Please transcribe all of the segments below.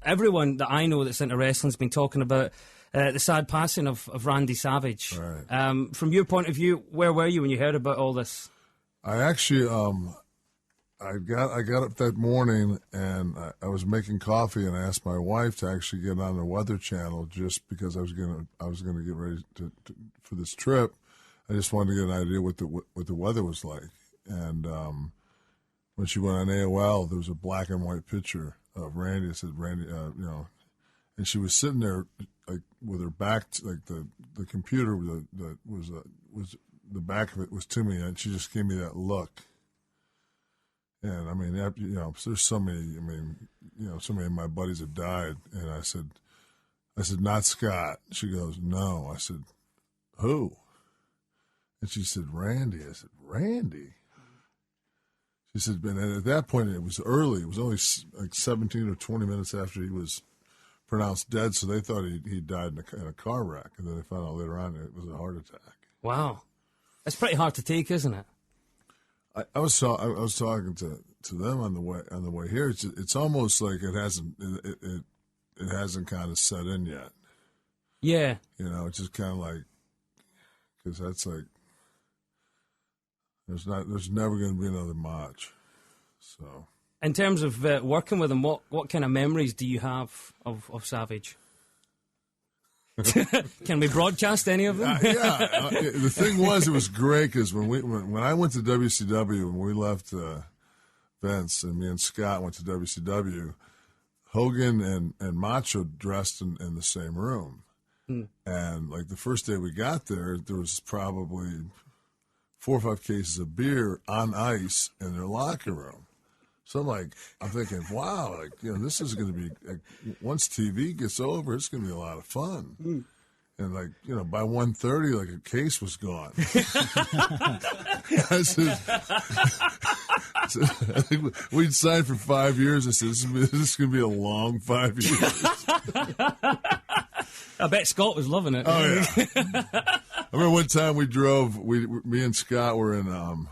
everyone that I know that's into wrestling's been talking about the sad passing of Randy Savage. Right. From your point of view, where were you when you heard about all this? I actually, I got up that morning and I was making coffee, and I asked my wife to actually get on the Weather Channel just because I was gonna get ready for this trip. I just wanted to get an idea what the weather was like. And when she went on AOL, there was a black and white picture of Randy. It said Randy, and she was sitting there like with her back, like the computer that was the back of it was to me, and she just gave me that look. And I mean, there's so many. I mean, so many of my buddies have died, and I said, not Scott. She goes, no. I said, who? And she said, Randy. I said, Randy. She said, and at that point, it was early. It was only like 17 or 20 minutes after he was pronounced dead, so they thought he died in a car wreck, and then they found out later on it was a heart attack. Wow, that's pretty hard to take, isn't it? I was talking to them on the way here. It's almost like it hasn't kind of set in yet. Yeah, it's just kind of like, because that's like there's never going to be another match. So in terms of working with him, what kind of memories do you have of Savage? Can we broadcast any of them? Yeah. The thing was, it was great because when I went to WCW, when we left Vince, and me and Scott went to WCW, Hogan and Macho dressed in the same room. And like the first day we got there was probably 4 or 5 cases of beer on ice in their locker room. So I'm thinking, wow, this is going to be, once TV gets over, it's going to be a lot of fun. And by 1:30, a case was gone. I said, I think we'd signed for 5 years. I said, this is going to be a long 5 years. I bet Scott was loving it. Oh, yeah. I remember one time me and Scott were in, oh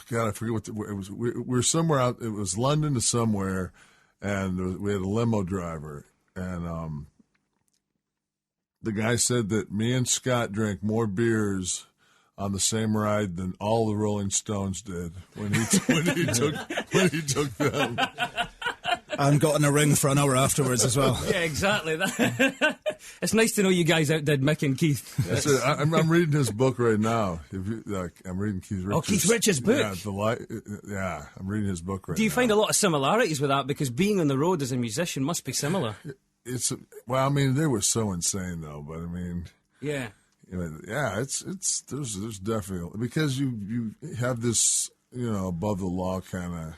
God, I forget what it was. We were somewhere out. It was London to somewhere, and we had a limo driver, and the guy said that me and Scott drank more beers on the same ride than all the Rolling Stones did when he took them. And got in a ring for an hour afterwards as well. Yeah, exactly. It's nice to know you guys outdid Mick and Keith. That's it. I'm reading his book right now. I'm reading Keith Richards. Oh, Keith Richards' book? Yeah, I'm reading his book right now. Do you find a lot of similarities with that? Because being on the road as a musician must be similar. They were so insane, though. But, yeah. There's definitely, because you have this, above the law kind of,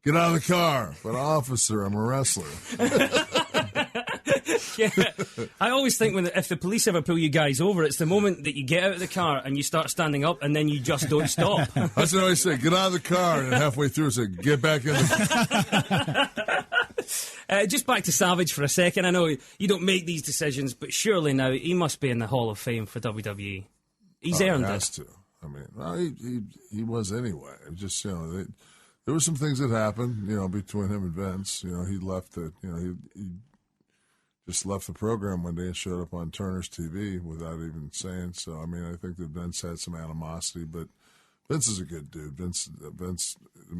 get out of the car. But officer, I'm a wrestler. Yeah. I always think if the police ever pull you guys over, it's the moment that you get out of the car and you start standing up and then you just don't stop. That's what I always say. Get out of the car. And halfway through, I say, get back in the Just back to Savage for a second. I know you don't make these decisions, but surely now he must be in the Hall of Fame for WWE. He's earned it. He has to. He was anyway. It was just, there were some things that happened, between him and Vince. He left he just left the program one day and showed up on Turner's TV without even saying so. I think that Vince had some animosity, but Vince is a good dude. Vince,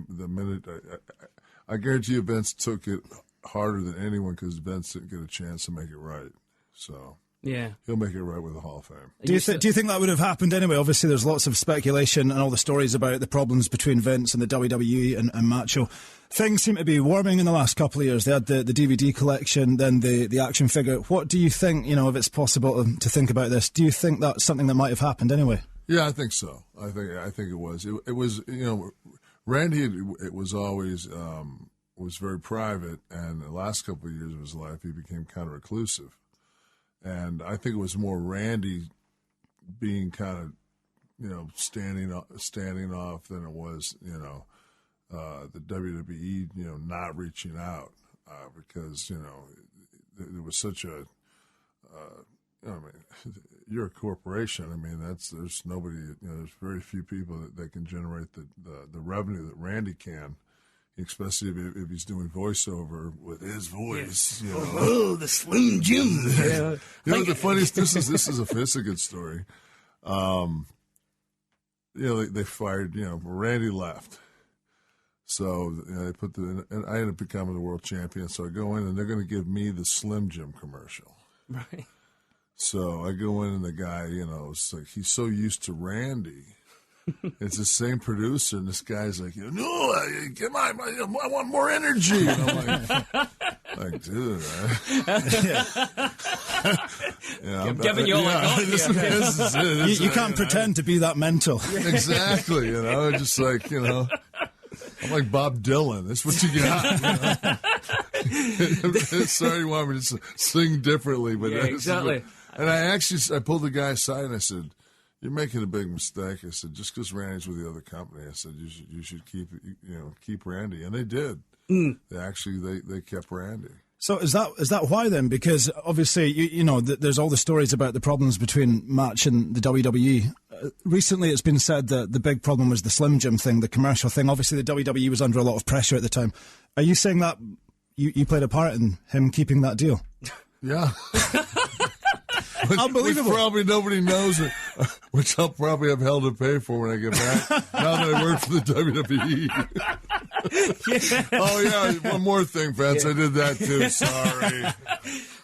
the minute I guarantee you, Vince took it harder than anyone because Vince didn't get a chance to make it right. So. Yeah, he'll make it right with the Hall of Fame. Do you think that would have happened anyway? Obviously, there's lots of speculation and all the stories about the problems between Vince and the WWE and Macho. Things seem to be warming in the last couple of years. They had the DVD collection, then the action figure. What do you think? If it's possible to think about this, do you think that's something that might have happened anyway? Yeah, I think so. I think it was. It was. Randy. It was always was very private, and the last couple of years of his life, he became kind of reclusive. And I think it was more Randy being kind of, standing off than it was, the WWE, not reaching out because, there was such a, you're a corporation. There's nobody, there's very few people that can generate the revenue that Randy can, especially if he's doing voiceover with his voice. Yeah. You know. Oh, the Slim Jim. Yeah. You know, the funniest, this is a good story. You know, they fired, you know, Randy left. So they put and I ended up becoming the world champion. So I go in and they're going to give me the Slim Jim commercial. Right. So I go in and the guy, you know, it's like he's so used to Randy. It's the same producer, and this guy's like, no, come on, I want more energy. And I'm like dude, I'm giving you all I got here. You can't pretend to be that mental. Exactly, you know, just like, you know, I'm like Bob Dylan. That's what you got. You know? Sorry, you want me to sing differently, but yeah, exactly. And I pulled the guy aside and I said, "You're making a big mistake." I said, "Just because Randy's with the other company," I said, "You should keep Randy," and they did. They kept Randy. So is that why then? Because obviously you know there's all the stories about the problems between Match and the WWE. Recently, it's been said that the big problem was the Slim Jim thing, the commercial thing. Obviously, the WWE was under a lot of pressure at the time. Are you saying that you played a part in him keeping that deal? Yeah. Unbelievable. Which probably nobody knows it, which I'll probably have hell to pay for when I get back, now that I work for the WWE. Yeah. Oh, yeah, one more thing, Vince. Yeah. I did that, too. Sorry.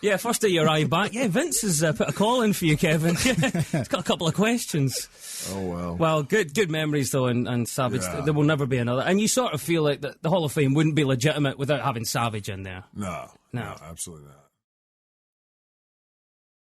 Yeah, first day you arrive back. Yeah, Vince has put a call in for you, Kevin. He's got a couple of questions. Oh, well. Well, good memories, though, and Savage. Yeah. There will never be another. And you sort of feel like the Hall of Fame wouldn't be legitimate without having Savage in there. No, absolutely not.